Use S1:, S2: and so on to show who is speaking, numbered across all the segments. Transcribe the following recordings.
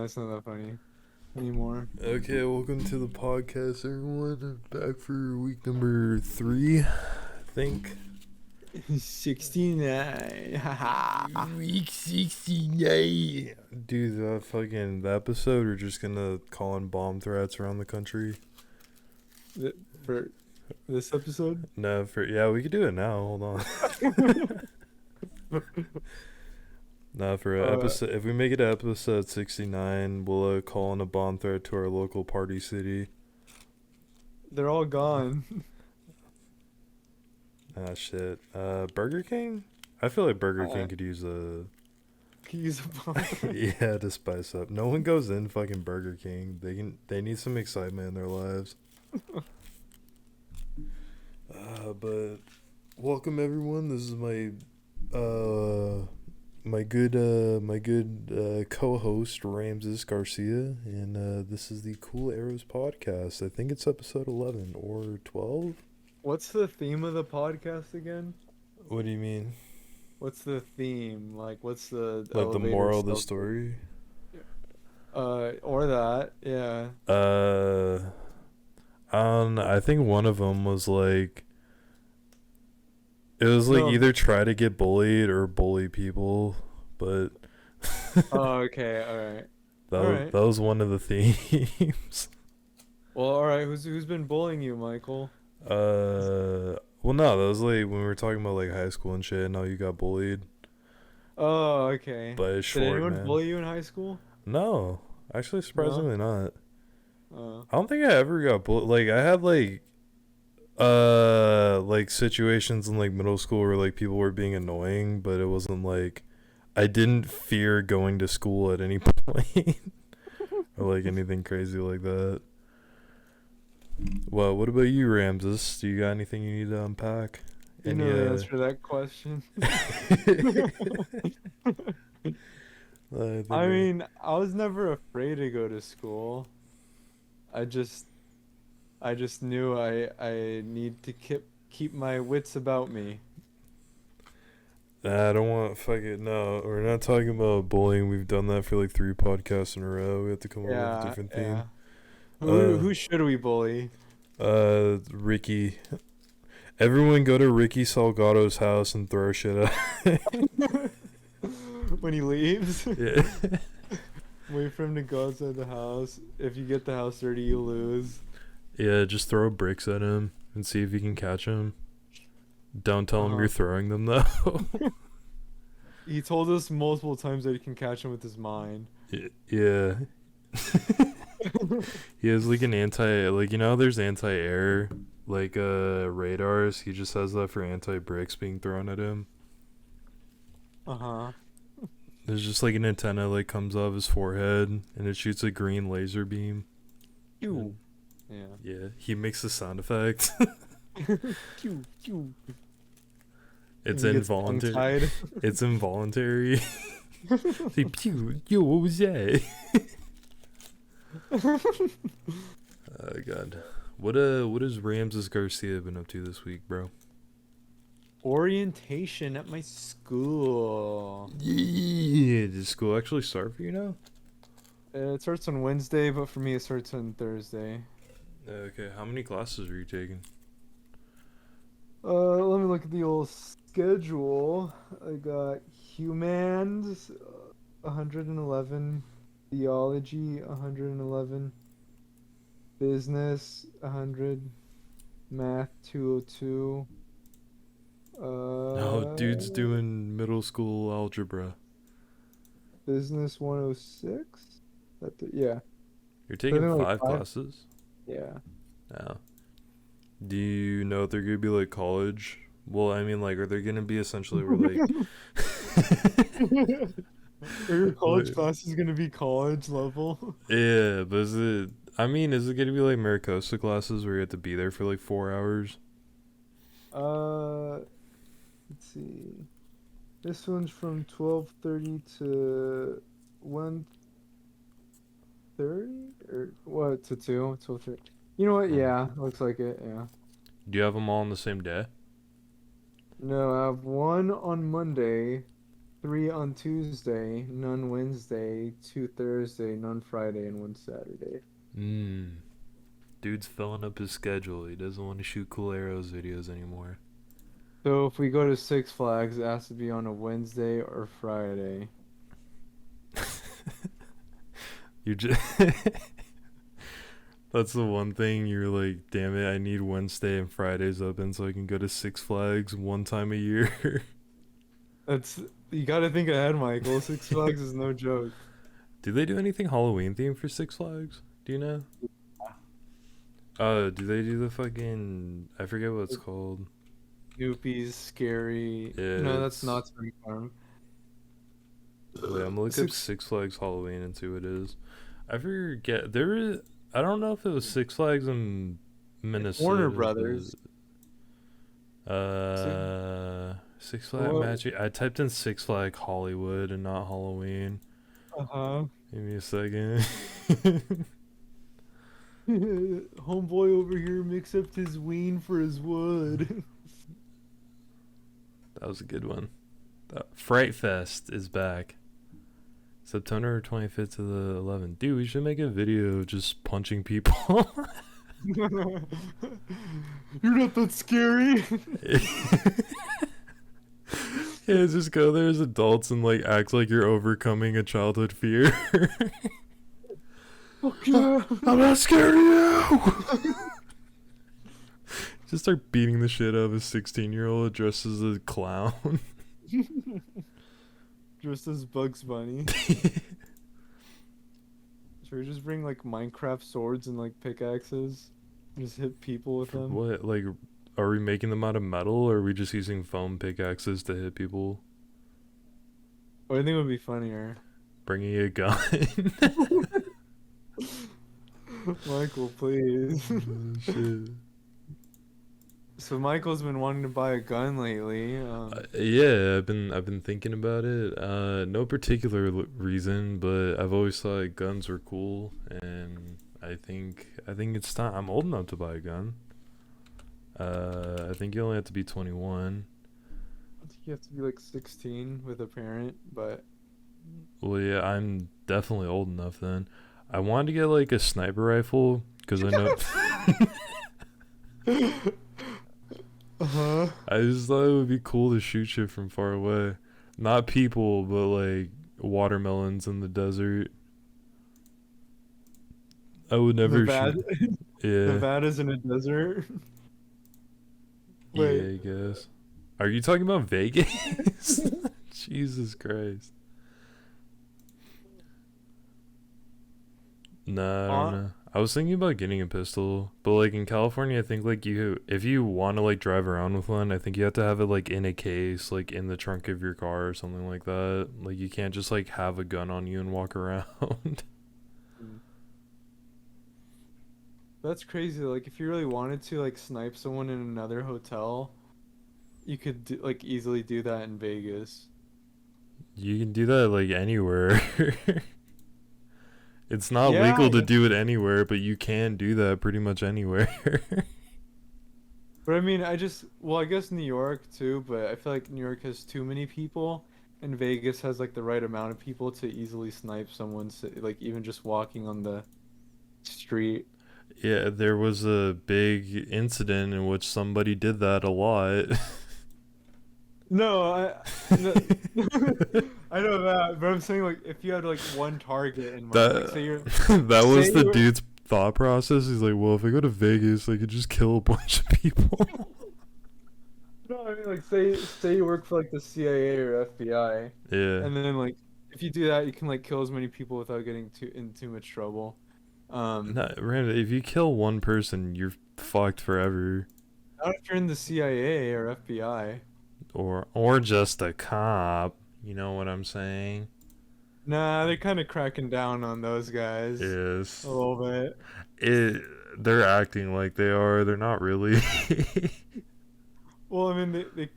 S1: it's not that funny anymore.
S2: Okay, welcome to the podcast, everyone. Back for week number 3, I think.
S1: 69. Haha.
S2: Week 69. Dude, the episode, we're just gonna call in bomb threats around the country.
S1: For this episode?
S2: No, we could do it now. Hold on. No, for episode, if we make it to episode 69, we'll call in a bomb threat to our local party city.
S1: They're all gone.
S2: Ah, shit. Burger King? I feel like Burger King could use a...
S1: Can you use a bomb?
S2: Yeah, to spice up. No one goes in fucking Burger King. They need some excitement in their lives. But welcome everyone. This is my good co-host Ramses Garcia, and this is the Cool Arrows podcast. I think it's episode 11 or 12.
S1: What's the theme of the podcast again?
S2: What do you mean?
S1: What's the theme? Like, what's the
S2: Like the moral of the
S1: stuff?
S2: story?
S1: Or that, yeah.
S2: I think one of them was like, it was like either try to get bullied or bully people, but
S1: Oh, okay, alright.
S2: that was one of the themes.
S1: Well, alright, who's been bullying you, Michael?
S2: Well, no, that was like when we were talking about like high school and shit, and how you got bullied.
S1: Oh, okay.
S2: But it's short,
S1: Did anyone
S2: man.
S1: bully you in high school?
S2: No, actually, surprisingly not.
S1: Oh.
S2: I don't think I ever got bullied. Like I had like situations in like middle school where like people were being annoying, but it wasn't like I didn't fear going to school at any point or like anything crazy like that. Well, what about you, Ramses? Do you got anything you need to unpack?
S1: You know the answer to that question. I mean, I was never afraid to go to school. I just knew I need to keep my wits about me.
S2: Nah, I don't want no. We're not talking about bullying. We've done that for like 3 podcasts in a row. We have to come up with a different theme.
S1: Who should we bully?
S2: Ricky. Everyone go to Ricky Salgado's house and throw shit at
S1: when he leaves.
S2: Yeah.
S1: Wait for him to go outside the house. If you get the house dirty, you lose.
S2: Yeah, just throw bricks at him and see if you can catch him. Don't tell him you're throwing them though.
S1: He told us multiple times that he can catch him with his mind.
S2: Yeah. He has like an there's anti-air radars. He just has that for anti-bricks being thrown at him. There's just like an antenna like comes off his forehead and it shoots a green laser beam.
S1: Pew.
S2: Yeah, he makes the sound effect.
S1: Pew, pew.
S2: It's involuntary. It's involuntary. Like, pew, yo, what was that? Oh god. What has Ramses Garcia been up to this week, bro?
S1: Orientation at my school.
S2: Yeah, did school actually start for you now?
S1: It starts on Wednesday, but for me it starts on Thursday.
S2: Okay, how many classes are you taking?
S1: Let me look at the old schedule. I got humans, 111, theology, 111, business, 100, math, 202.
S2: No, dude's doing middle school algebra.
S1: Business 106? Yeah.
S2: You're taking
S1: like
S2: 5 classes?
S1: Yeah.
S2: No. Do you know if they're gonna be like college? Well, I mean, like, are they gonna be essentially like...
S1: Are your college classes gonna be college level?
S2: Yeah, but is it gonna be like Maricosta classes where you have to be there for like 4 hours?
S1: Let's see. This one's from 12:30 to 1:30 or what to 2? 12:30. You know what? Yeah, looks like it. Yeah.
S2: Do you have them all on the same day?
S1: No, I have one on Monday 3 on Tuesday, none Wednesday, 2 Thursday, none Friday, and 1 Saturday.
S2: Dude's filling up his schedule. He doesn't want to shoot Cool Arrows videos anymore.
S1: So if we go to Six Flags, it has to be on a Wednesday or Friday.
S2: You just That's the one thing you're like, damn it, I need Wednesday and Fridays open so I can go to Six Flags one time a year.
S1: You gotta think ahead, Michael. Six Flags is no joke.
S2: Do they do anything Halloween themed for Six Flags? Do you know? Do they do the fucking, I forget what it's called.
S1: Snoopy's Scary.
S2: Yeah,
S1: No, that's not Spring Farm.
S2: Wait, I'm gonna look up Six Flags Halloween and see what it is. I forget. I don't know if it was Six Flags in Minnesota.
S1: Warner Brothers.
S2: Six Flag Magic. I typed in Six Flag Hollywood and not Halloween. Give me a second.
S1: Homeboy over here mix up his ween for his wood.
S2: That was a good one. Fright Fest is back. September 25th to the 11th. Dude, we should make a video of just punching people.
S1: You're not that scary.
S2: Yeah, just go there as adults and like act like you're overcoming a childhood fear.
S1: Okay.
S2: I'm not scared of you. Just start beating the shit out of a 16-year-old dressed as a clown.
S1: Dressed as Bugs Bunny. Should we just bring like Minecraft swords and like pickaxes? Just hit people with them?
S2: What? Like, are we making them out of metal or are we just using foam pickaxes to hit people?
S1: What do you think would be funnier?
S2: Bringing a gun.
S1: Michael, please.
S2: Shit.
S1: So Michael's been wanting to buy a gun lately.
S2: Yeah, I've been thinking about it. No particular reason, but I've always thought guns were cool, and I think it's time. I'm old enough to buy a gun. I think you only have to be 21.
S1: I think you have to be like 16 with a parent, but
S2: Well, yeah, I'm definitely old enough then. I wanted to get like a sniper rifle because I know. I just thought it would be cool to shoot shit from far away. Not people, but like watermelons in the desert. I would never shoot. Yeah.
S1: Nevada's in a desert. Wait.
S2: Yeah, I guess. Are you talking about Vegas? Jesus Christ. Nah, I don't know. I was thinking about getting a pistol, but like in California, I think like if you want to like drive around with one, I think you have to have it like in a case, like in the trunk of your car or something like that. Like you can't just like have a gun on you and walk around.
S1: That's crazy. Like if you really wanted to like snipe someone in another hotel, you could like easily do that in Vegas.
S2: You can do that like anywhere. It's not legal to do it anywhere, but you can do that pretty much anywhere.
S1: But I mean, I guess New York too, but I feel like New York has too many people, and Vegas has like the right amount of people to easily snipe someone, like even just walking on the street.
S2: Yeah, there was a big incident in which somebody did that a lot.
S1: No, no, I know that, but I'm saying like if you had like one target in mind, like, say you're,
S2: that was the
S1: you're,
S2: dude's thought process. He's like, well, if I go to Vegas, I could just kill a bunch of people.
S1: No, I mean like say you work for like the CIA or FBI.
S2: Yeah.
S1: And then like if you do that, you can like kill as many people without getting in too much trouble.
S2: Random, if you kill one person, you're fucked forever.
S1: Not if you're in the CIA or FBI.
S2: Or just a cop. You know what I'm saying?
S1: Nah, they're kind of cracking down on those guys.
S2: Yes.
S1: A little bit.
S2: They're acting like they are. They're not really.
S1: Well, I mean, they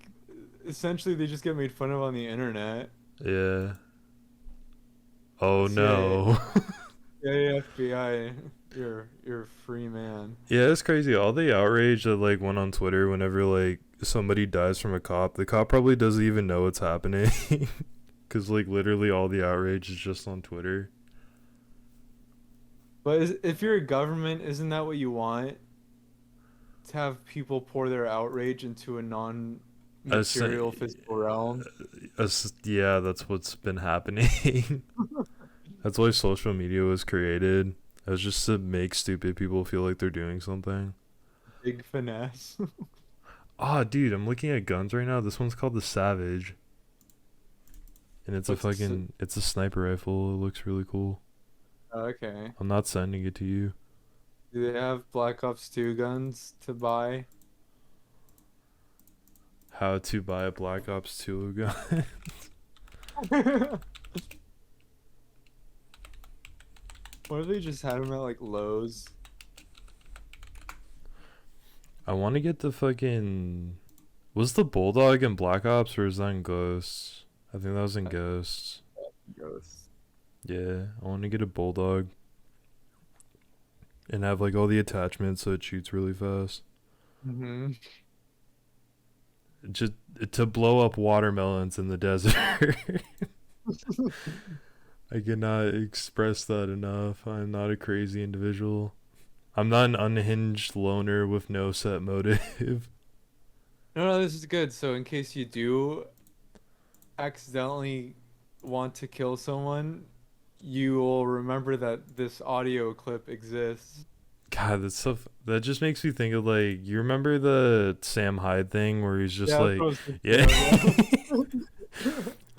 S1: essentially they just get made fun of on the internet.
S2: Yeah. Oh
S1: CIA.
S2: no.
S1: Yeah, FBI. You're a free man.
S2: Yeah, it's crazy. All the outrage that like went on Twitter whenever like somebody dies from a cop, the cop probably doesn't even know what's happening. because like literally all the outrage is just on Twitter.
S1: But if you're a government, isn't that what you want? To have people pour their outrage into a
S2: As,
S1: non-material physical realm?
S2: yeah, that's what's been happening. That's why social media was created. It was just to make stupid people feel like they're doing something.
S1: Big finesse.
S2: Ah, dude, I'm looking at guns right now. This one's called the Savage, and it's a
S1: What's this?
S2: fucking it's a sniper rifle. It looks really cool.
S1: Okay.
S2: I'm not sending it to you.
S1: Do they have Black Ops 2 guns to buy?
S2: How to buy a Black Ops 2 gun?
S1: What if they just had them at like Lowe's?
S2: I want to get the fucking. Was the Bulldog in Black Ops or was that in Ghosts? I think that was in Ghosts.
S1: Ghosts.
S2: Yeah, I want to get a Bulldog and have like all the attachments so it shoots really fast.
S1: Mm-hmm.
S2: Just to blow up watermelons in the desert. I cannot express that enough. I'm not a crazy individual. I'm not an unhinged loner with no set motive.
S1: No, this is good. So in case you do accidentally want to kill someone, you will remember that this audio clip exists.
S2: God, that stuff that just makes me think of like you remember the Sam Hyde thing where he's just
S1: Yeah, that's
S2: like,
S1: what I was thinking
S2: yeah,
S1: of,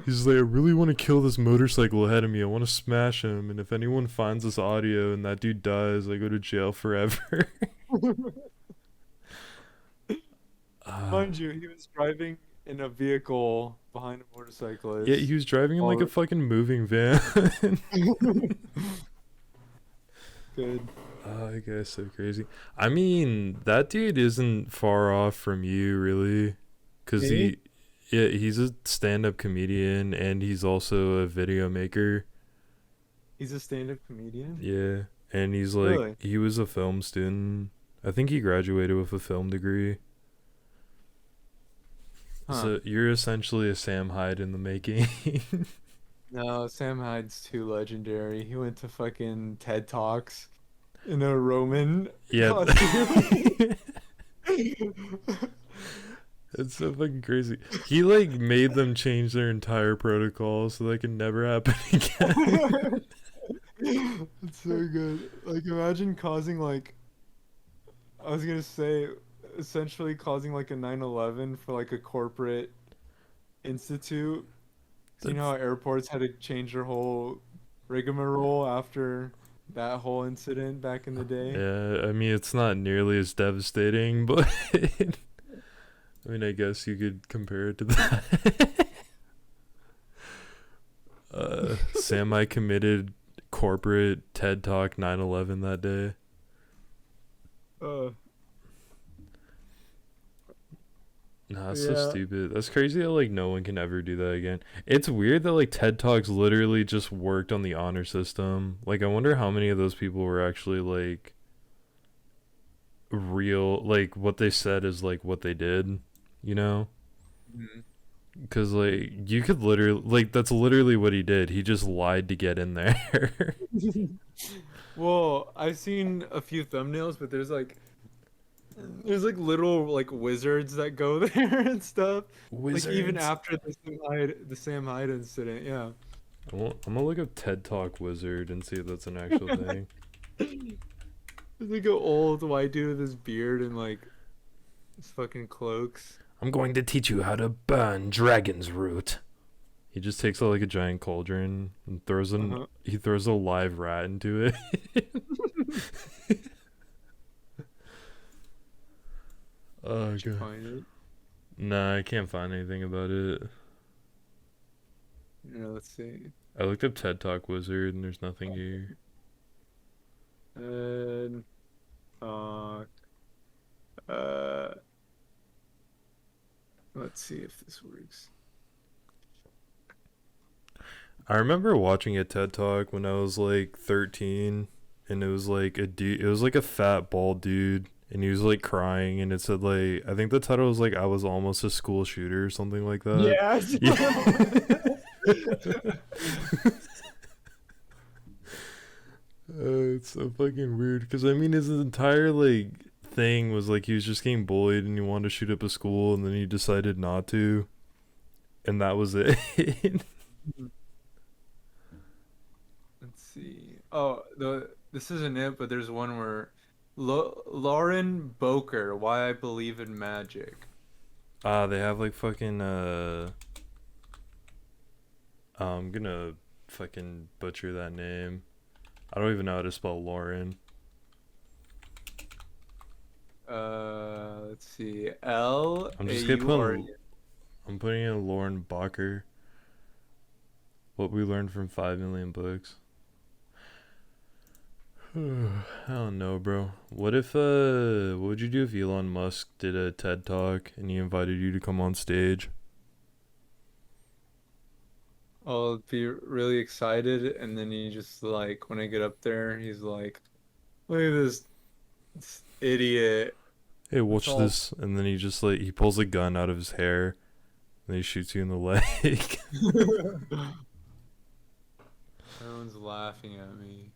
S2: he's like, I really want to kill this motorcycle ahead of me. I want to smash him, and if anyone finds this audio and that dude dies, I go to jail forever.
S1: yeah.
S2: uh,
S1: Mind you, he was driving in a vehicle behind a
S2: yeah,
S1: motorcyclist.
S2: he was driving in like a
S1: Or
S2: fucking moving van.
S1: good.
S2: I guess so crazy. I mean, that dude isn't far off from you, really, cause
S1: Me?
S2: yeah, he's a stand-up comedian and he's also a video maker.
S1: He's a stand-up comedian?
S2: Yeah, and he's like,
S1: Really?
S2: he was a film student. I think he graduated with a film degree.
S1: Huh.
S2: So you're essentially a Sam Hyde in the making.
S1: No, Sam Hyde's too legendary. He went to fucking TED Talks in a Roman
S2: Yeah,
S1: costume.
S2: it's so fucking crazy. He like made them change their entire protocol so that can never happen again.
S1: It's so good. Like imagine causing like I was gonna say essentially causing like a 9/11 for like a corporate institute. 'Cause you know
S2: That's
S1: how airports had to change their whole rigmarole after that whole incident back in the day?
S2: yeah. I mean, it's not nearly as devastating, but I mean, I guess you could compare it to that. Sam, I committed corporate TED Talk 9/11 that day.
S1: Uh,
S2: Nah, that's so
S1: yeah.
S2: stupid. That's crazy that like no one can ever do that again. It's weird that like TED Talks literally just worked on the honor system. Like I wonder how many of those people were actually like real, like what they said is like what they did, you know?
S1: Mhm.
S2: Cuz like you could literally like that's literally what he did. He just lied to get in there.
S1: Well, I've seen a few thumbnails, but there's like little like wizards that go there and stuff. Like even
S2: Wizards.
S1: after the Sam Hyde incident, yeah.
S2: I'm gonna look up TED Talk wizard and see if that's an actual thing.
S1: There's like an old white dude with his beard and like his fucking cloaks.
S2: I'm going to teach you how to burn dragon's root. He just takes out like a giant cauldron and
S1: Uh-huh.
S2: he throws a live rat into it. Oh
S1: Did you
S2: god.
S1: find it?
S2: Nah, I can't find anything about it.
S1: Yeah, let's see.
S2: I looked up TED Talk wizard and there's nothing here.
S1: And uh uh let's see if this works.
S2: I remember watching a TED Talk when I was like 13 and it was like a dude, it was like a fat bald dude and he was like crying and it said like I think the title was like I was almost a school shooter or something like that.
S1: Yeah.
S2: Yeah. It's so fucking weird because I mean his entire like thing was like he was just getting bullied and he wanted to shoot up a school and then he decided not to and that was it.
S1: Let's see. Oh, the this isn't it, but there's one where Lauren Boker, Why I Believe in Magic.
S2: They have like fucking I'm gonna fucking butcher that name. I don't even know how to spell Lauren.
S1: Let's see. L
S2: I'm
S1: A
S2: just gonna
S1: U R E.
S2: I'm putting in Lauren Bacher. What we learned from 5 million books. I don't know, bro. What if what would you do if Elon Musk did a TED talk and he invited you to come on stage?
S1: I'll be really excited, and then he just like when I get up there, he's like, "Look at this idiot."
S2: Hey,
S1: It's
S2: watch
S1: all.
S2: this, and then he just like he pulls a gun out of his hair and he shoots you in the leg.
S1: Everyone's laughing at me.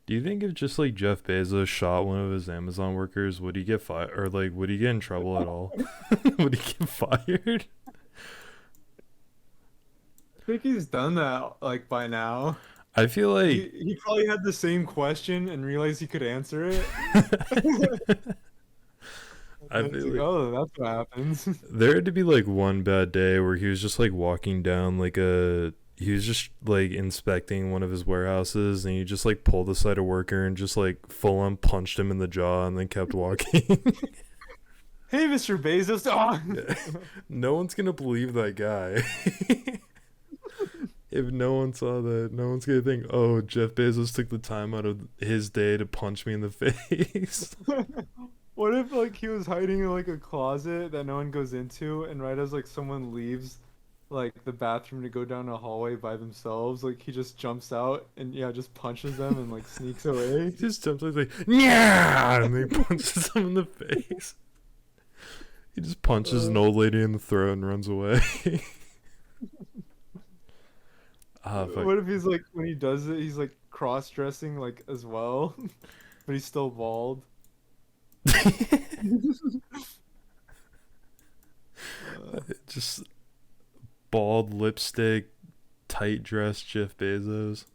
S2: Do you think if just like Jeff Bezos shot one of his Amazon workers, would he get fired or like would he get in trouble at all? Would he get fired?
S1: I think he's done that like by now.
S2: I feel like
S1: He probably had the same question and realized he could answer it.
S2: I
S1: It's
S2: feel
S1: like,
S2: like
S1: oh, that's what happens.
S2: there had to be like one bad day where he was just like walking down like a he was just like inspecting one of his warehouses and he just like pulled aside a worker and just like full on punched him in the jaw and then kept walking.
S1: Hey, Mr. Bezos. Oh.
S2: No one's gonna believe that guy. If no one saw that, no one's gonna think, oh, Jeff Bezos took the time out of his day to punch me in the face.
S1: What if like he was hiding in like a closet that no one goes into, and right as like someone leaves like the bathroom to go down a hallway by themselves, like he just jumps out and yeah, just punches them and like sneaks away.
S2: He just jumps like, yeah, and then he punches him in the face. He just punches an
S1: Uh,
S2: old lady in the throat and runs away. Ah, fuck.
S1: what if he's like when he does it, he's like cross-dressing like as well, but he's still bald. Uh,
S2: Just bald lipstick, tight dress Jeff Bezos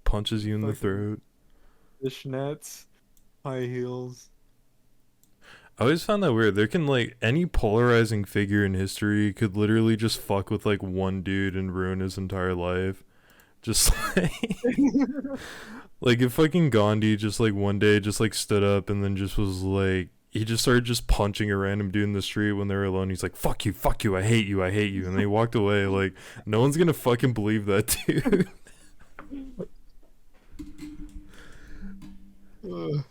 S2: punches you in the
S1: fucking
S2: throat.
S1: fishnets, high heels.
S2: I always found that weird. There can like any polarizing figure in history could literally just fuck with like one dude and ruin his entire life. Just like if fucking Gandhi just like one day just like stood up and then just was like he just started just punching a random dude in the street when they were alone. He's like, fuck you, I hate you," and then he walked away. Like no one's gonna fucking believe that dude.
S1: Ugh.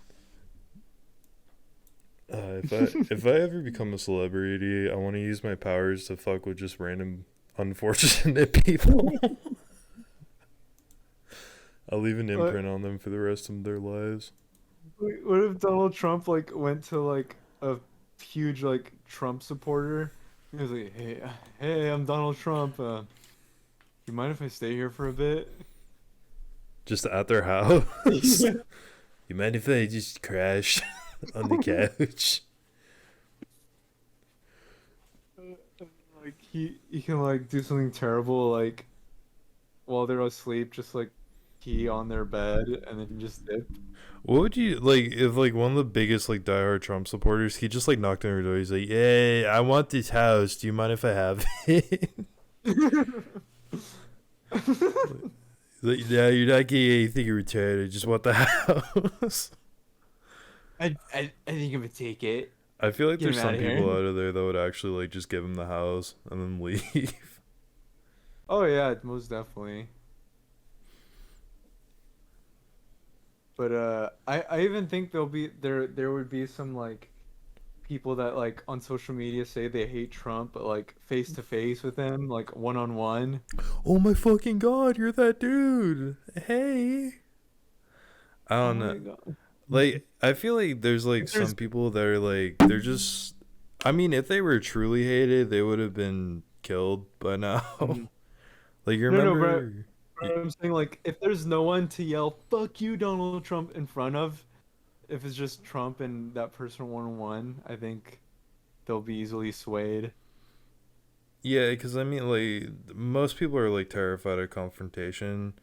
S2: If I ever become a celebrity, I want to use my powers to fuck with just random unfortunate people. I'll leave an
S1: What,
S2: imprint on them for the rest of their lives.
S1: what if Donald Trump like went to like a huge like Trump supporter? He was like, hey, I'm Donald Trump. You mind if I stay here for a bit?
S2: Just at their house. You mind if I just crash on the couch?
S1: Like he can like do something terrible like while they're asleep, just like pee on their bed and then just dip.
S2: What would you like if like one of the biggest like diehard Trump supporters he just like knocked on your door? He's like, "Hey, I want this house. Do you mind if I have it?" He's like, "Yeah, you're not getting anything in return. I just want the house."
S1: I think I'm gonna take it.
S2: I feel like
S1: Get
S2: there's
S1: him out
S2: some
S1: of
S2: people
S1: here.
S2: out of there that would actually like just give him the house and then leave.
S1: Oh yeah, most definitely. But I even think there would be some like people that like on social media say they hate Trump, but like face to face with him, like one on one.
S2: Oh my fucking god, you're that dude. Hey. I
S1: Oh
S2: don't know.
S1: my God.
S2: Like I feel like there's like
S1: If
S2: some
S1: there's
S2: people that are like they're just I mean, if they were truly hated, they would have been killed by now.
S1: Mhm.
S2: Like you
S1: No, no, bro.
S2: remember?
S1: I'm saying like if there's no one to yell "fuck you, Donald Trump" in front of, if it's just Trump and that person one on one, I think they'll be easily swayed.
S2: Yeah, because I mean, like most people are like terrified of confrontation,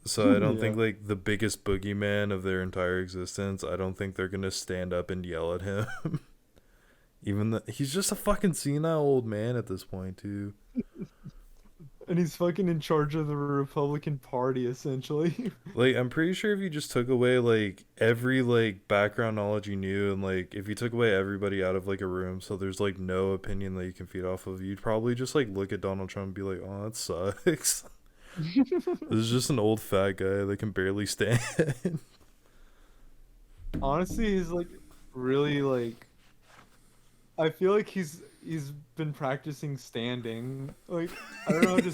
S2: so I don't think
S1: Yeah.
S2: like the biggest boogeyman of their entire existence. I don't think they're gonna stand up and yell at him. Even though he's just a fucking senile old man at this point, too.
S1: And he's fucking in charge of the Republican Party, essentially.
S2: Like I'm pretty sure if you just took away like every like background knowledge you knew, and like if you took away everybody out of like a room, so there's like no opinion that you can feed off of, you'd probably just like look at Donald Trump and be like, oh, that sucks. This is just an old fat guy that can barely stand.
S1: Honestly, he's like really like I feel like he's been practicing standing. Like I don't know how to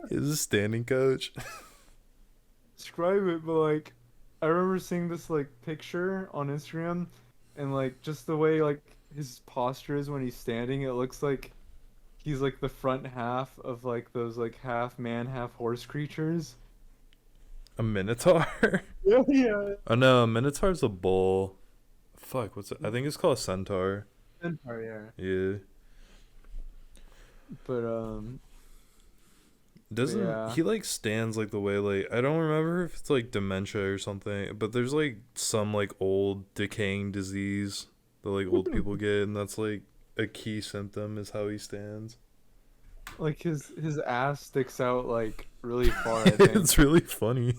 S2: He's a standing coach.
S1: describe it, but like I remember seeing this like picture on Instagram and like just the way like his posture is when he's standing, it looks like he's like the front half of like those like half man, half horse creatures.
S2: A minotaur.
S1: Yeah, yeah.
S2: Oh no, a minotaur's a bull. Fuck, what's it? I think it's called a centaur.
S1: Centaur, yeah.
S2: Yeah.
S1: But
S2: Doesn't
S1: yeah.
S2: he like stands like the way like I don't remember if it's like dementia or something, but there's like some like old decaying disease that like old people get, and that's like a key symptom is how he stands.
S1: Like his ass sticks out like really far, I think.
S2: It's really funny.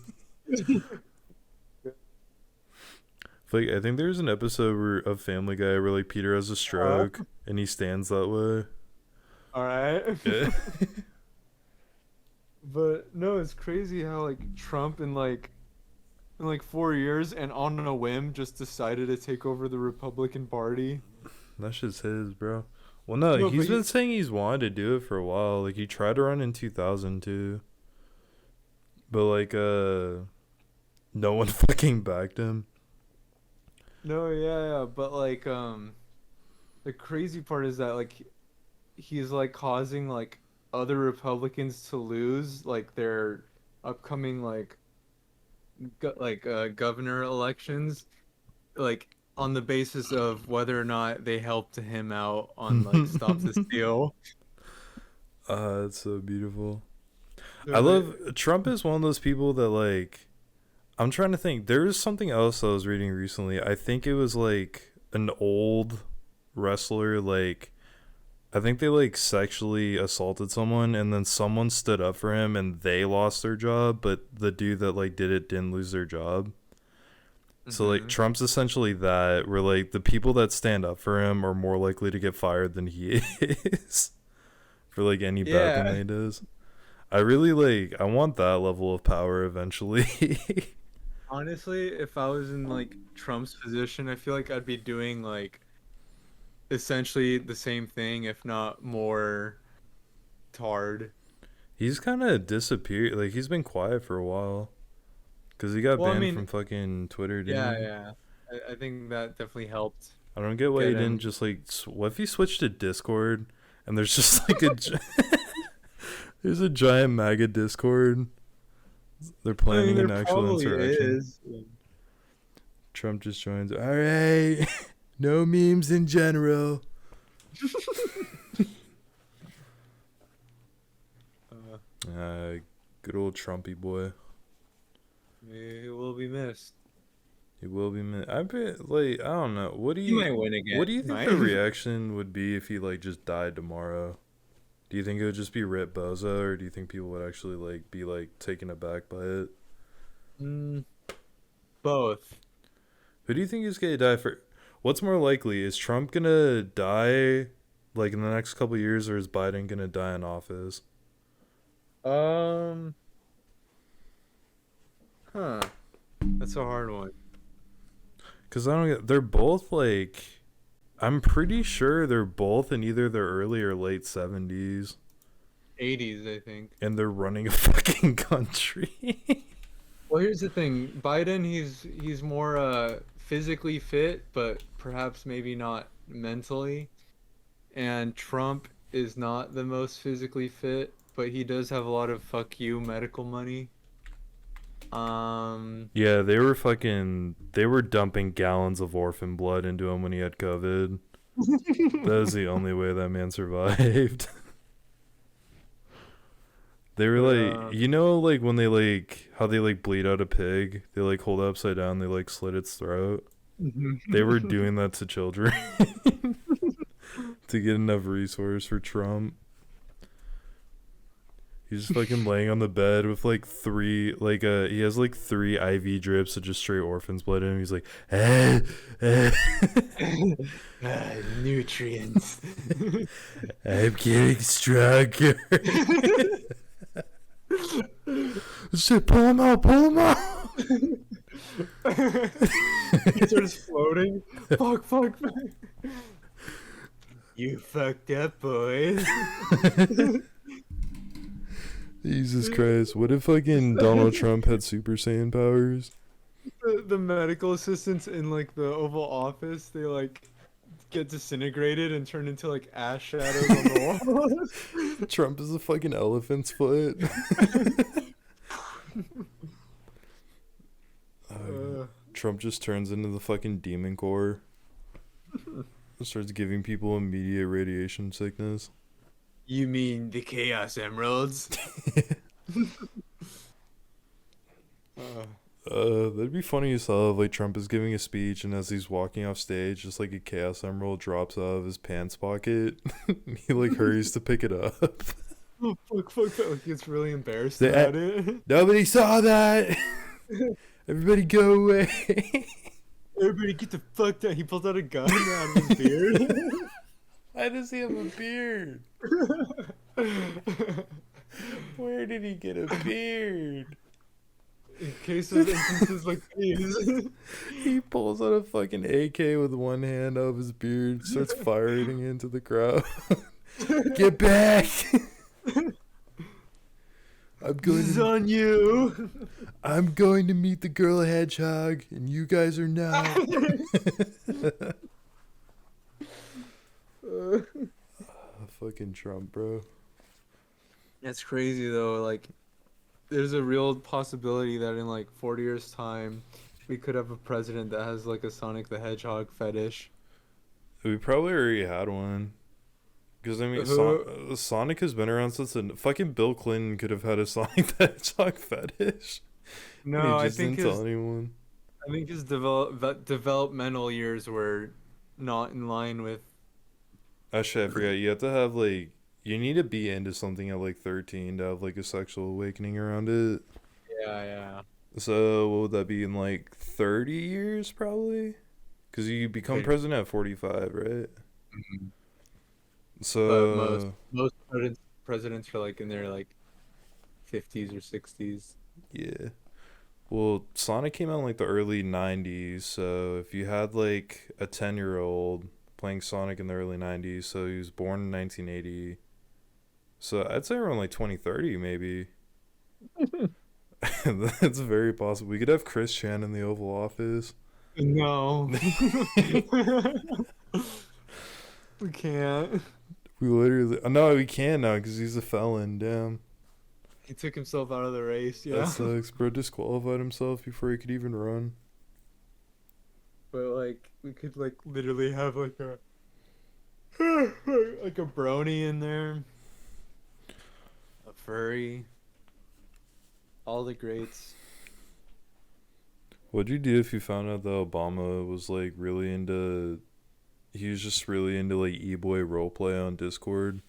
S2: Like I think there's an episode of Family Guy where like Peter has a stroke and he stands that way.
S1: All right.
S2: Yeah.
S1: But no, it's crazy how like Trump in like 4 years and on a whim just decided to take over the Republican Party.
S2: That's just his, bro. Well, no,
S1: No,
S2: he's
S1: but
S2: been saying he's wanted to do it for a while. Like he tried to run in 2002, but like no one fucking backed him.
S1: no, yeah, yeah, but like the crazy part is that like he's like causing like other Republicans to lose like their upcoming like governor elections like on the basis of whether or not they helped him out on like stop the steal.
S2: It's so beautiful. I
S1: No,
S2: love
S1: but
S2: Trump is one of those people that like I'm trying to think. There was something else I was reading recently. I think it was like an old wrestler like I think they like sexually assaulted someone and then someone stood up for him and they lost their job, but the dude that like did it didn't lose their job. So like
S1: hmm.
S2: Trump's essentially that where like the people that stand up for him are more likely to get fired than he is for like any bad thing that
S1: Yeah,
S2: he does. I really like I want that level of power eventually.
S1: honestly, if I was in like Trump's position, I feel like I'd be doing like essentially the same thing, if not more tard.
S2: He's kind of disappeared. Like he's been quiet for a while because he got
S1: Well, I
S2: banned from
S1: mean,
S2: fucking Twitter, didn't
S1: yeah,
S2: he?
S1: yeah. I think that definitely helped
S2: I don't get why he
S1: get
S2: didn't
S1: him.
S2: just like. What if he switched to Discord and there's just like there's a giant MAGA Discord. They're
S1: I mean,
S2: planning
S1: there
S2: an actual
S1: probably
S2: insurrection.
S1: is.
S2: Trump just joins. All right, no memes in general.
S1: Uh,
S2: Good old Trumpy boy.
S1: it will be missed.
S2: He will be. I bet. Like I don't know.
S1: He might win
S2: What
S1: again.
S2: do you
S1: He
S2: think
S1: might.
S2: the reaction would be if he like just died tomorrow? Do you think it would just be Rip Bozo, or do you think people would actually like be like taken aback by it?
S1: Mm, both.
S2: Who do you think is gonna die for? What's more likely? Is Trump gonna die like in the next couple years, or is Biden gonna die in office?
S1: Um, huh. That's a hard one.
S2: Cause I don't get. They're both like. I'm pretty sure they're both in either their early or late 70s,
S1: 80s, I think.
S2: and they're running a fucking country.
S1: Well, here's the thing. Biden, he's more physically fit, but perhaps maybe not mentally. And Trump is not the most physically fit, but he does have a lot of fuck you medical money. Um,
S2: Yeah, they were dumping gallons of orphan blood into him when he had COVID. That is the only way that man survived. They were
S1: but
S2: like, like when they like how they like bleed out a pig, they like hold it upside down, they like slit its throat. They were doing that to children to get enough resource for Trump. He's just fucking laying on the bed with like he has like three IV drips of just straight orphan's blood in him. He's like,
S1: nutrients.
S2: I'm getting stronger. Shit, pull him out, pull him out.
S1: He starts floating. Fuck, fuck, fuck. You fucked up, boys.
S2: Jesus Christ. What if fucking Donald Trump had Super Saiyan powers?
S1: The medical assistants in like the Oval Office, they like get disintegrated and turn into like ash shadows on the wall.
S2: Trump is a fucking elephant's foot. Trump just turns into the fucking demon core. Starts giving people immediate radiation sickness.
S1: You mean the Chaos Emeralds?
S2: That'd be funny as hell if like Trump is giving a speech and as he's walking off stage, just like a Chaos Emerald drops out of his pants pocket. He like hurries to pick it up.
S1: Oh, fuck, fuck, fuck. Like, he gets really embarrassed about it.
S2: Nobody saw that. Everybody go away.
S1: Everybody get the fuck down. He pulls out a gun out of his beard.
S2: Why does he have a beard? Where did he get a beard?
S1: In case of instances like these.
S2: He pulls out a fucking AK with one hand out of his beard, starts firing into the crowd. Get back!
S1: On you.
S2: I'm going to meet the girl hedgehog, and you guys are not. Fucking Trump, bro.
S1: That's crazy though. Like, there's a real possibility that in like 40 years' time, we could have a president that has like a Sonic the Hedgehog fetish.
S2: We probably already had one. Because, I mean, Sonic has been around since fucking Bill Clinton could have had a Sonic the Hedgehog fetish.
S1: No,
S2: he just didn't tell anyone.
S1: I think his developmental years were not in line with.
S2: Actually, I forgot. You have to have, like, you need to be into something at, like, 13 to have, like, a sexual awakening around it.
S1: Yeah, yeah.
S2: So, what would that be in, like, 30 years, probably? Because you become president at 45, right?
S1: Mm-hmm.
S2: So
S1: most presidents are like in their like 50s or 60s.
S2: Yeah. Well, Sonic came out in like the early 90s, so if you had like a 10-year-old playing Sonic in the early 90s, so he was born in 1980. So I'd say around like 2030 maybe. That's very possible. We could have Chris Chan in the Oval Office.
S1: No. We can't.
S2: We literally... No, we can now because he's a felon, damn.
S1: He took himself out of the race, yeah.
S2: That sucks. Bro disqualified himself before he could even run.
S1: But, like, we could, like, literally have, like, a... like a brony in there. A furry. All the greats.
S2: What'd you do if you found out that Obama was, like, really into... He was just really into, like, e-boy roleplay on Discord?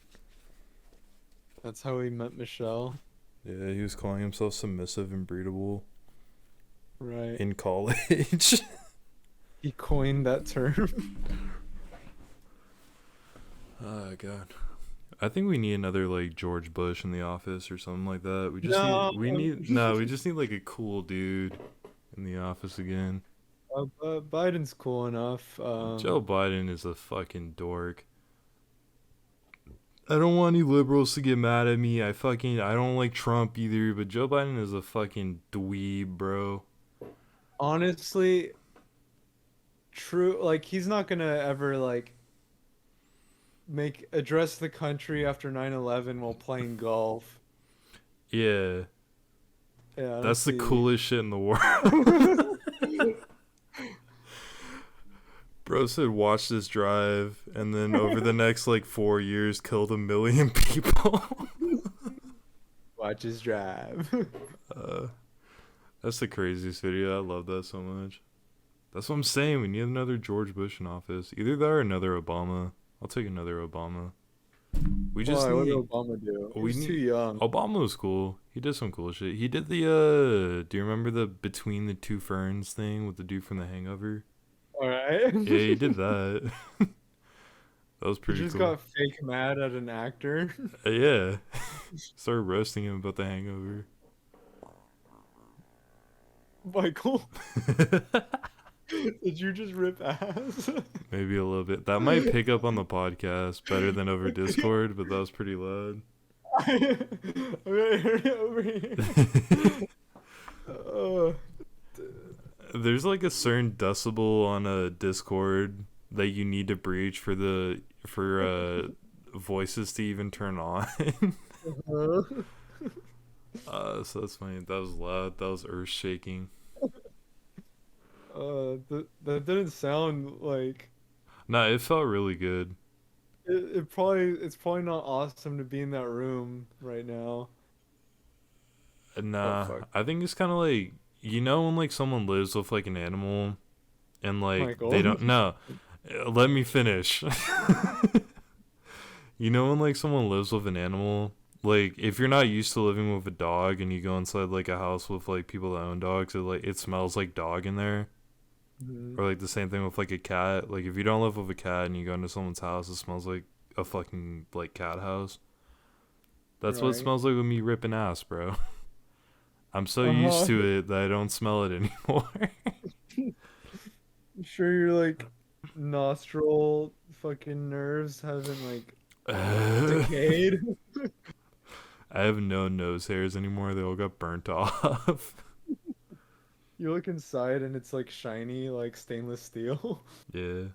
S1: That's how he met Michelle.
S2: Yeah, he was calling himself submissive and breedable.
S1: Right.
S2: In college.
S1: He coined that term.
S2: Oh, God. I think we need another, like, George Bush in the office or something like that. We just need, like, a cool dude in the office again.
S1: Biden's cool enough.
S2: Joe Biden is a fucking dork. I don't want any liberals to get mad at me. I don't like Trump either, but Joe Biden is a fucking dweeb, bro.
S1: Honestly, true. Like, he's not gonna ever, like... make address the country after 9/11 while playing golf.
S2: Yeah,
S1: Yeah, I don't
S2: that's the
S1: see.
S2: coolest shit in the world. Bro said, "Watch this drive," and then over the next like 4 years, killed 1 million people.
S1: Watch his drive.
S2: uh, that's the craziest video. I love that so much. That's what I'm saying. We need another George Bush in office. Either that or another Obama. I'll take another Obama. We just
S1: Why? What did
S2: need.
S1: Obama do? He
S2: We
S1: was too
S2: need.
S1: young.
S2: Obama was cool. He did some cool shit. He did the. Do you remember the Between the Two Ferns thing with the dude from The Hangover?
S1: All right.
S2: Yeah, he did that. That was
S1: He
S2: pretty
S1: just
S2: cool.
S1: got fake mad at an actor.
S2: Yeah. Started roasting him about The Hangover.
S1: Michael, did you just rip ass?
S2: Maybe a little bit. That might pick up on the podcast better than over Discord, but that was pretty loud.
S1: I heard it over here. Uh,
S2: There's like a certain decibel on a Discord that you need to breach for voices to even turn on.
S1: uh,
S2: So that's funny. That was loud. That was earth shaking.
S1: that didn't sound like
S2: Nah, it felt really good.
S1: it's probably not awesome to be in that room right now. Oh
S2: Nah,
S1: fuck,
S2: I think it's kind of like, when like someone lives with like an animal and like they
S1: Michael.
S2: don't. No, let me finish. When like someone lives with an animal, like if you're not used to living with a dog and you go inside like a house with like people that own dogs, it smells like dog in there.
S1: Mhm.
S2: Or like the same thing with like a cat. Like if you don't live with a cat and you go into someone's house, it smells like a fucking like cat house. That's what it
S1: Right.
S2: smells like with me ripping ass, bro. I'm so used
S1: Uh-huh.
S2: to it that I don't smell it anymore.
S1: You sure your like nostril fucking nerves haven't like
S2: I
S1: decayed?
S2: have no nose hairs anymore. They all got burnt off.
S1: You look inside and it's like shiny, like stainless steel.
S2: Yeah.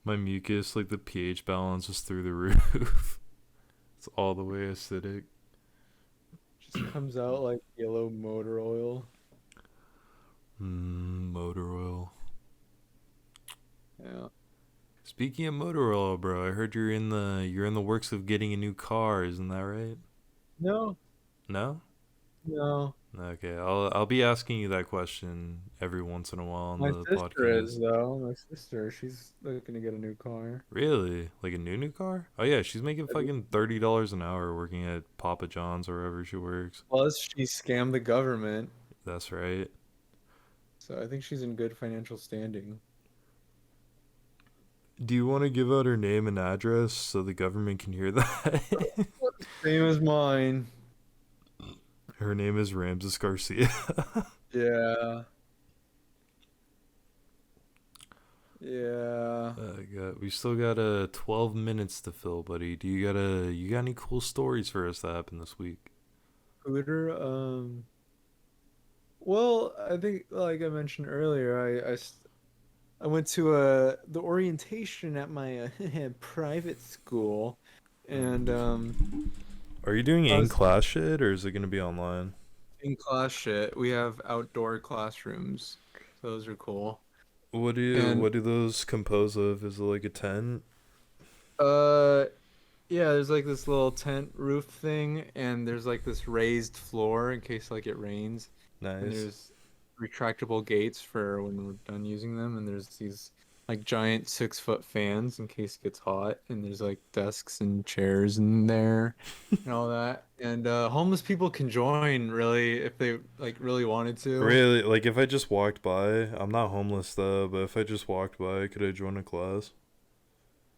S2: My mucus, like the pH balance is through the roof. It's all the way acidic.
S1: Just comes out like yellow motor oil.
S2: Motor oil.
S1: Yeah.
S2: Speaking of motor oil, bro, I heard you're in the works of getting a new car, isn't that right?
S1: No,
S2: No?
S1: no.
S2: Okay, I'll be asking you that question every once in a while on
S1: My
S2: the
S1: sister
S2: podcast.
S1: is though. My sister, she's looking to get a new car.
S2: Really? Like a new car? Oh yeah, she's making fucking $30 an hour working at Papa John's or wherever she works.
S1: Plus, she scammed the government,
S2: That's right.
S1: so I think she's in good financial standing.
S2: Do you want to give out her name and address so the government can hear that?
S1: Same as mine.
S2: Her name is Ramses Garcia.
S1: Yeah. Yeah.
S2: We still got 12 minutes to fill, buddy. You got any cool stories for us that happened this week?
S1: Scooter, well, I think like I mentioned earlier, I went to the orientation at my private school, and
S2: Are you doing
S1: I
S2: in
S1: was
S2: class shit or is it gonna be online?
S1: in class shit. We have outdoor classrooms, so those are cool. And
S2: What do those compose of? Is it like a tent?
S1: uh, yeah, there's like this little tent roof thing, and there's like this raised floor in case like it rains, and
S2: Nice.
S1: there's retractable gates for when we're done using them, and there's these like giant 6 foot fans in case it gets hot, and there's like desks and chairs in there and all that. And homeless people can join really if they like really wanted to.
S2: Really? Like if I just walked by, I'm not homeless though, but if I just walked by, could I join a class?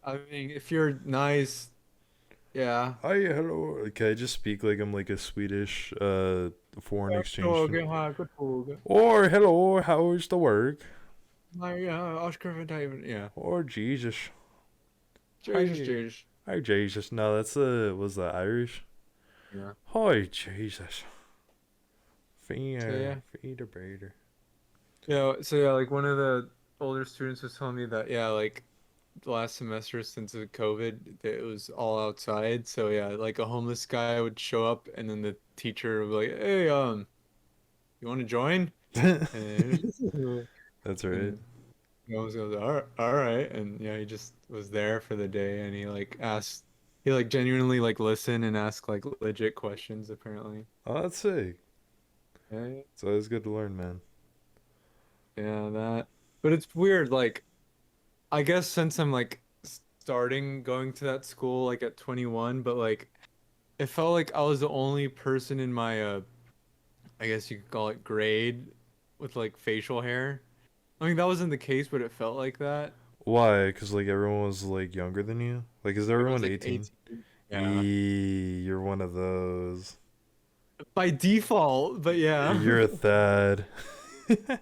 S1: I mean, if you're nice, yeah.
S2: Hi, hello. Can I just speak like I'm like a Swedish foreign
S1: Jag
S2: exchange student?
S1: frågar här, god fråga.
S2: Or hello, how's the work?
S1: Nej, Oscar för dig, yeah.
S2: Or Jesus.
S1: Jesus,
S2: Hi,
S1: Jesus.
S2: hi Jesus. No, that's was that Irish?
S1: Yeah.
S2: Hi Jesus.
S1: So yeah.
S2: Feed a breeder.
S1: Yeah, so yeah, like one of the older students was telling me that yeah, like last semester since the COVID, it was all outside. So yeah, like a homeless guy would show up, and then the teacher would be like, "Hey, you want to join?" And
S2: That's right.
S1: and he always goes, all right," and yeah, he just was there for the day, and he like asked, he like genuinely like listened and asked like legit questions apparently.
S2: Oh, that's sick.
S1: Yeah,
S2: It's always good to learn, man.
S1: yeah, that. But it's weird, like I guess since I'm like starting going to that school like at 21, but like it felt like I was the only person in my I guess you could call it grade with like facial hair. I mean that wasn't the case, but it felt like that.
S2: Why? Because like everyone was like younger than you. Like, is everyone
S1: Everyone's like
S2: 18?
S1: 18. Yeah.
S2: You're one of those.
S1: By default, but yeah.
S2: You're a Thad. You're a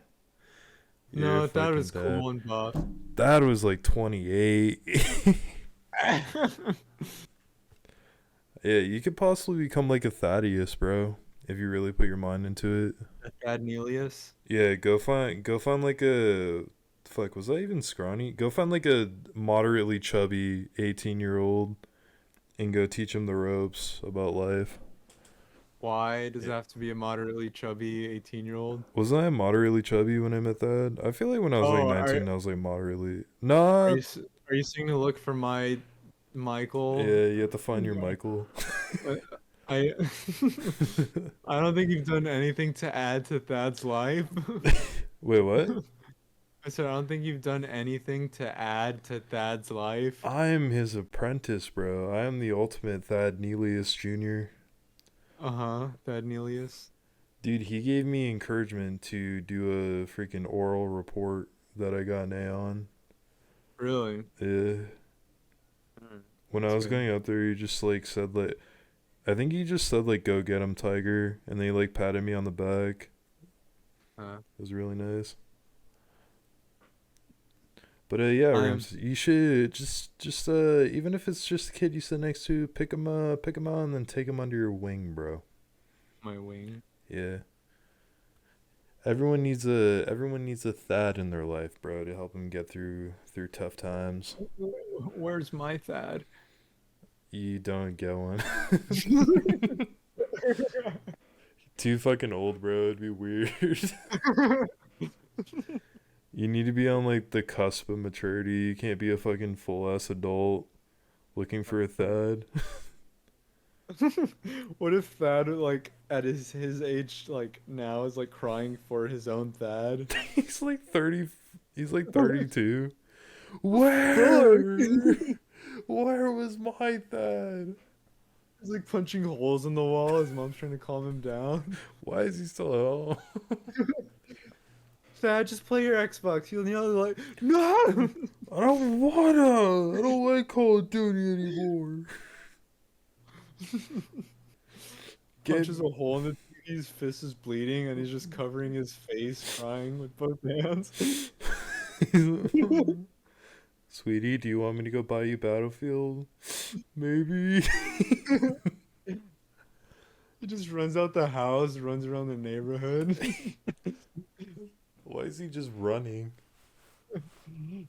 S1: No, that
S2: fucking
S1: was
S2: Thad.
S1: cool and buff.
S2: Thad was like 28. Yeah, you could possibly become like a Thaddeus, bro, if you really put your mind into it.
S1: Bad Nelius.
S2: Yeah, go find like a fuck, was that even scrawny? Go find like a moderately chubby 18-year-old and go teach him the ropes about life.
S1: Why does
S2: Yeah.
S1: it have to be a moderately chubby 18-year-old?
S2: Wasn't I moderately chubby when I met that? I feel like when I was like
S1: Oh,
S2: 19, I was like moderately.
S1: are
S2: Nah,
S1: are you saying to look for my Michael?
S2: yeah, you have to find your Michael.
S1: Uh, I I don't think you've done anything to add to Thad's life.
S2: Wait, what?
S1: I said I don't think you've done anything to add to Thad's life.
S2: I'm his apprentice, bro. I am the ultimate Thad Nelius Jr.
S1: Uh-huh, Thad Nelius.
S2: Dude, he gave me encouragement to do a freaking oral report that I got an A on.
S1: Really?
S2: Yeah.
S1: Mm,
S2: When I
S1: that's
S2: was
S1: good.
S2: going up there, he just like said like, I think he just said like, "Go get him, Tiger," and they like patted me on the back.
S1: Uh,
S2: It was really nice. But yeah,
S1: I'm
S2: Rams, you should even if it's just a kid you sit next to, pick him up, and then take him under your wing, bro.
S1: my wing.
S2: Yeah. Everyone needs a Thad in their life, bro, to help them get through tough times.
S1: Where's my Thad?
S2: You don't get one. Too fucking old, bro. It'd be weird. You need to be on like the cusp of maturity. You can't be a fucking full ass adult looking for a Thad.
S1: What if Thad like at his age like now is like crying for his own Thad?
S2: He's like 30. He's like
S1: Fuck.
S2: 32. Where? Where was my Thad?
S1: He's like punching holes in the wall. His mom's trying to calm him down.
S2: Why is he still at home?
S1: Thad, just play your Xbox. You'll yell like, no!
S2: I don't wanna. I don't like Call of Duty anymore. Get.
S1: Punches a hole in the TV. His fist is bleeding, and he's just covering his face, crying with both hands.
S2: Sweetie, do you want me to go buy you Battlefield? Maybe.
S1: He just runs out the house, runs around the neighborhood.
S2: Why is he just running?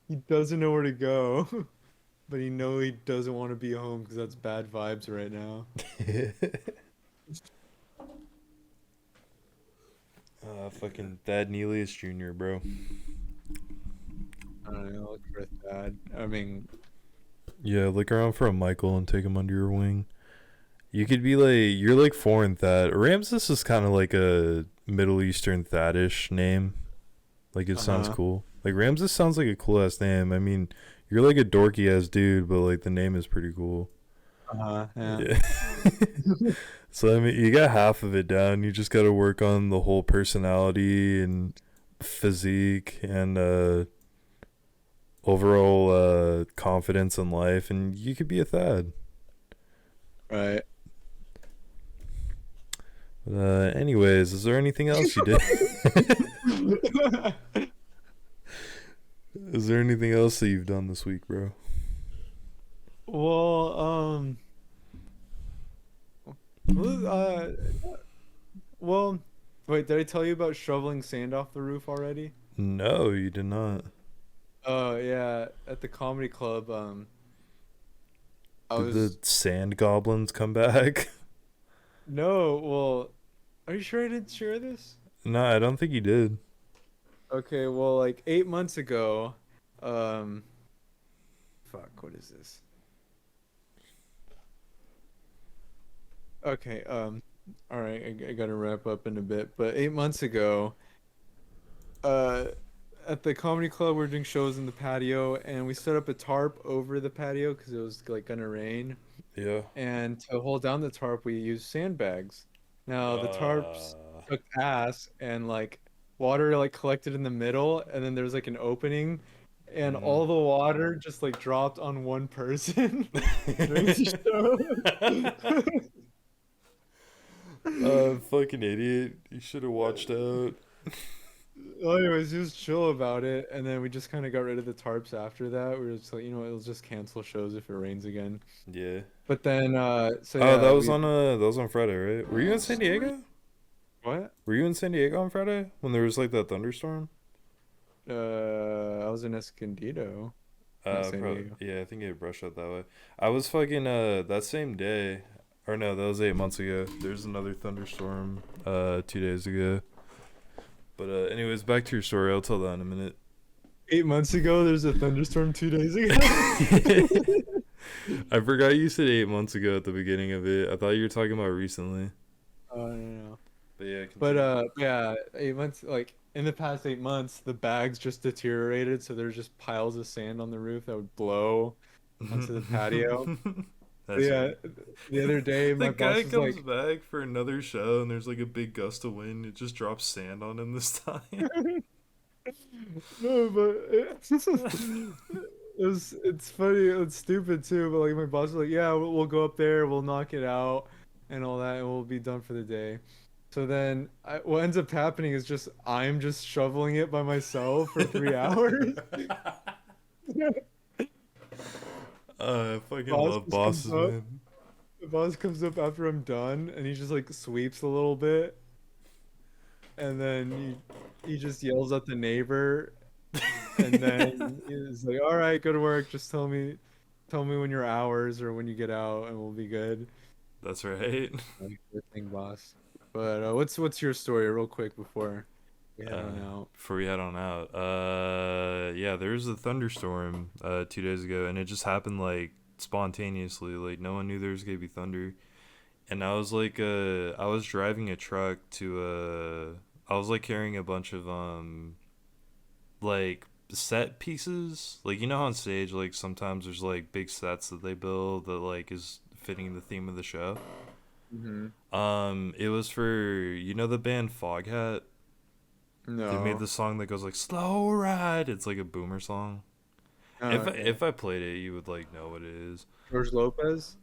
S1: He doesn't know where to go, but he doesn't want to be home because that's bad vibes right now.
S2: Fucking Thad Nelius Jr., bro.
S1: I don't know, look for Thad. I mean,
S2: Yeah, look around for a Michael and take him under your wing. You could be like, you're like foreign Thad. Ramses is kind of like a Middle Eastern Thadish name. Like, it sounds
S1: uh-huh,
S2: cool. Like, Ramses sounds like a cool ass name. I mean, you're like a dorky ass dude, but like the name is pretty cool.
S1: yeah.
S2: Yeah. So, I mean, you got half of it down. You just got to work on the whole personality and physique and overall confidence in life, and you could be a Thad.
S1: Right.
S2: Anyways, is there anything else you did? Is there anything else that you've done this week, bro?
S1: Well, well, well, wait, did I tell you about shoveling sand off the roof already?
S2: No, you did not.
S1: Oh yeah, at the comedy club. I
S2: Did the
S1: was
S2: sand goblins come back?
S1: no. Well, are you sure I didn't share this?
S2: No, I don't think you did.
S1: Okay. Well, like 8 months ago. Um. Fuck. What is this? Okay. All right. I gotta wrap up in a bit. But 8 months ago, uh, at the comedy club, we are doing shows in the patio, and we set up a tarp over the patio because it was like gonna rain.
S2: Yeah.
S1: And to hold down the tarp, we used sandbags. Now the tarps
S2: Uh.
S1: took ass, and like water like collected in the middle, and then there's like an opening, and
S2: Mhm.
S1: all the water just like dropped on one person during the show.
S2: Fucking idiot. You should have watched out.
S1: Well, anyways, he was chill about it, and then we just kind of got rid of the tarps after that. We were just like, it'll just cancel shows if it rains again.
S2: Yeah.
S1: But then, so
S2: Oh,
S1: yeah, we
S2: that was on Friday, right? Were you in San Diego?
S1: what?
S2: Were you in San Diego on Friday when there was like that thunderstorm?
S1: I was in Escondido, not San
S2: Probably.
S1: Diego.
S2: Yeah, I think it brushed out that way. I was fucking that same day, or no, that was 8 months ago. There's another thunderstorm 2 days ago. But anyways, back to your story. I'll tell that in a minute.
S1: 8 months ago, there's a thunderstorm 2 days ago.
S2: I forgot you said 8 months ago at the beginning of it. I thought you were talking about recently.
S1: Oh, no.
S2: But yeah,
S1: But
S2: continue.
S1: yeah, 8 months. Like in the past 8 months, the bags just deteriorated, so there's just piles of sand on the roof that would blow onto the patio. But
S2: That's
S1: yeah,
S2: right.
S1: the other day,
S2: The
S1: my
S2: guy
S1: boss was
S2: comes
S1: like,
S2: back for another show and there's like a big gust of wind. It just drops sand on him this time.
S1: no, but it's funny, it's stupid too. But like my boss was like, yeah, we'll go up there, we'll knock it out, and all that, and we'll be done for the day. So then, what ends up happening is just I'm just shoveling it by myself for 3 hours.
S2: I fucking
S1: Boss
S2: love
S1: just comes
S2: bosses,
S1: up.
S2: man.
S1: The boss comes up after I'm done, and he just like sweeps a little bit, and then he just yells at the neighbor, and then he's like, "All right, go to work. Just tell me when your hours or when you get out, and we'll be good."
S2: That's right.
S1: Like, good thing, boss. But what's your story, real quick, before we head on out?
S2: Before we head on out, yeah, there was a thunderstorm 2 days ago, and it just happened like spontaneously. Like no one knew there was gonna be thunder, and I was driving a truck I was like carrying a bunch of like set pieces. Like you know how on stage, like sometimes there's like big sets that they build that like is fitting the theme of the show.
S1: Hmm.
S2: It was for the band Foghat. They made
S1: No.
S2: the song that goes like "Slow Ride." It's like a boomer song.
S1: Oh, okay.
S2: If I played it, you would like know what it is.
S1: George Lopez.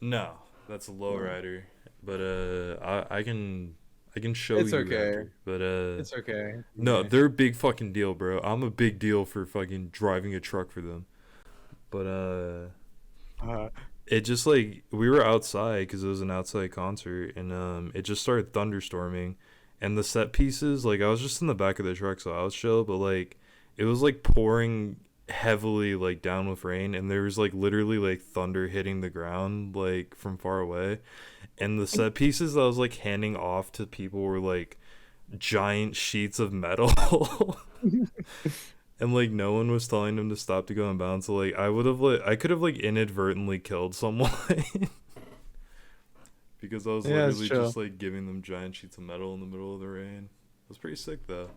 S2: No, that's a low
S1: No.
S2: rider. But I can show
S1: It's
S2: you
S1: okay.
S2: after. But
S1: It's okay. It's
S2: no,
S1: okay.
S2: they're a big fucking deal, bro. I'm a big deal for fucking driving a truck for them. But
S1: Uh,
S2: it just like we were outside because it was an outside concert, and it just started thunderstorming, and the set pieces, like I was just in the back of the truck, so I was chill, but like it was like pouring heavily like down with rain, and there was like literally like thunder hitting the ground like from far away, and the set pieces that I was like handing off to people were like giant sheets of metal. And like no one was telling him to stop to go and bounce. So like I could have like inadvertently killed someone because I was
S1: yeah, it's
S2: literally
S1: chill.
S2: just like giving them giant sheets of metal in the middle of the rain. It was pretty sick though.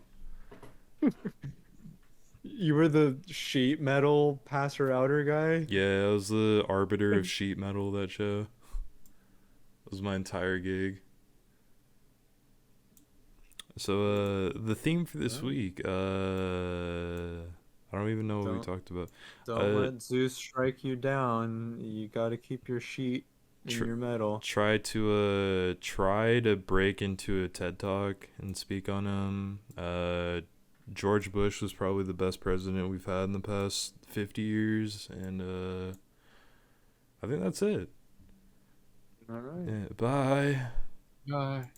S1: You were the sheet metal passer outer guy.
S2: Yeah, I was the arbiter of sheet metal that show. It was my entire gig. So the theme for this
S1: Well,
S2: week, I don't even know what we
S1: don't
S2: talked about.
S1: don't
S2: Uh
S1: let Zeus strike you down. You got to keep your sheet in
S2: tr-
S1: your metal.
S2: try to break into a TED talk and speak on him. George Bush was probably the best president we've had in the past 50 years, and I think that's it.
S1: All right.
S2: Yeah, bye.
S1: Bye.